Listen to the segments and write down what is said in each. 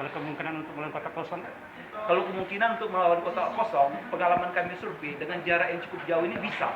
Kalau kemungkinan untuk melawan kota kosong, Kalau kemungkinan untuk melawan kota kosong, pengalaman kami survei dengan jarak yang cukup jauh ini bisa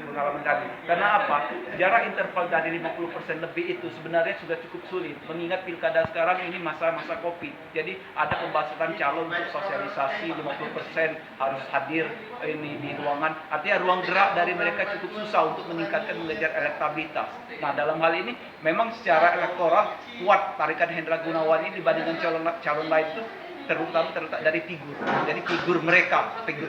pengalaman kami. Karena apa? Jarak interval dari 50% lebih itu sebenarnya sudah cukup sulit. Mengingat pilkada sekarang ini masa-masa Covid. Jadi ada pembahasan calon untuk sosialisasi 50% harus hadir ini di ruangan. Artinya ruang gerak dari mereka cukup susah untuk mengejar elektabilitas. Nah, dalam hal ini memang secara elektoral kuat tarikan Hendra Gunawan ini dibandingkan calon lain itu terutama terletak dari figur. Jadi figur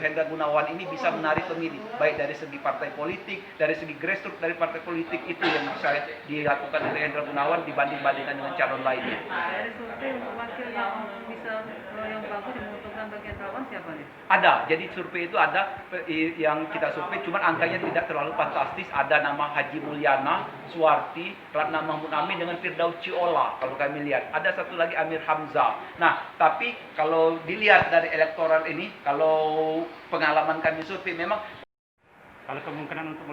Hendra Gunawan ini bisa menarik pemilih, baik dari segi partai politik, dari segi grassroots dari partai politik, itu yang bisa dilakukan oleh Hendra Gunawan dibandingkan dengan calon lainnya. Dari survei wakil yang bisa yang bagus yang menguntungkan bagi Hendrawan siapa nih? Ada, jadi survei itu ada yang kita survei, cuman angkanya tidak terlalu fantastis. Ada nama Haji Mulyana, Suwarti, Ratna Mahmud Amin dengan Firdaus Ciola kalau kami lihat. Ada satu lagi Amir Hamzah. Nah, tapi kalau dilihat dari elektoral ini, kalau pengalaman kami survei memang kalau kemungkinan untuk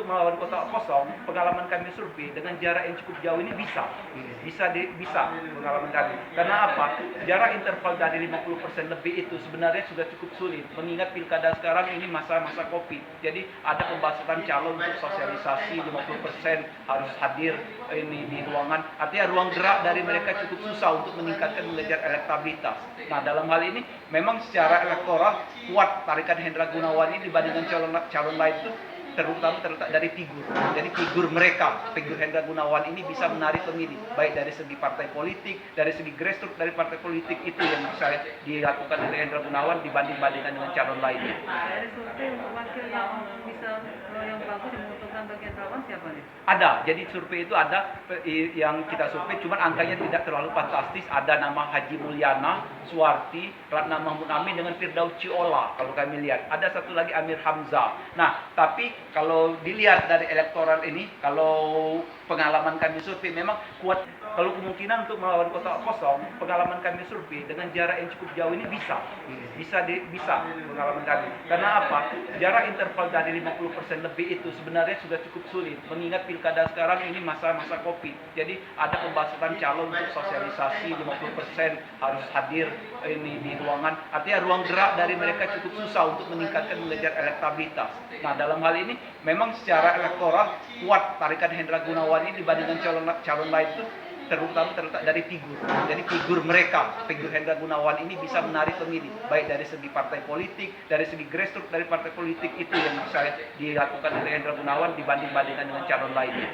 melawan kota kosong, pengalaman kami survei dengan jarak yang cukup jauh ini bisa pengalaman kami. Karena apa? Jarak interval dari 50% lebih itu sebenarnya sudah cukup sulit. Mengingat pilkada sekarang ini masa-masa Covid. Jadi ada pembahasan calon untuk sosialisasi 50% harus hadir ini di ruangan. Artinya ruang gerak dari mereka cukup susah untuk mengejar elektabilitas. Nah, dalam hal ini memang secara elektoral kuat tarikan Hendra Gunawan ini dibandingkan calon lain itu terutama terletak dari figur. Jadi figur Hendra Gunawan ini bisa menarik pemilih, baik dari segi partai politik, dari segi grassroots dari partai politik, itu yang bisa dilakukan oleh Hendra Gunawan dibandingkan dengan calon lainnya. Dari survei wakil yang bisa yang bagus yang menguntungkan bagi Hendrawan siapa nih? Ada, jadi survei itu ada yang kita survei, cuman angkanya tidak terlalu fantastis. Ada nama Haji Mulyana, Suwarti, Ratna Mahmud Amin dengan Firdaus Ciola kalau kami lihat. Ada satu lagi Amir Hamzah. Nah, tapi kalau dilihat dari elektoral ini, kalau pengalaman kami survei memang kuat. Kalau kemungkinan untuk melawan kota kosong, pengalaman kami survei dengan jarak yang cukup jauh ini bisa pengalaman kami. Karena apa? Jarak interval dari 50% lebih itu sebenarnya sudah cukup sulit. Mengingat pilkada sekarang ini masa-masa Covid. Jadi ada pembahasan calon untuk sosialisasi 50% harus hadir ini di ruangan. Artinya ruang gerak dari mereka cukup susah untuk mengejar elektabilitas. Nah, dalam hal ini memang secara elektoral kuat tarikan Hendra Gunawan ini dibandingkan calon lain itu terutama terletak dari figur. Jadi figur Hendra Gunawan ini bisa menarik pemilih, baik dari segi partai politik, dari segi grassroots dari partai politik, itu yang bisa dilakukan oleh Hendra Gunawan dibandingkan dengan calon lainnya.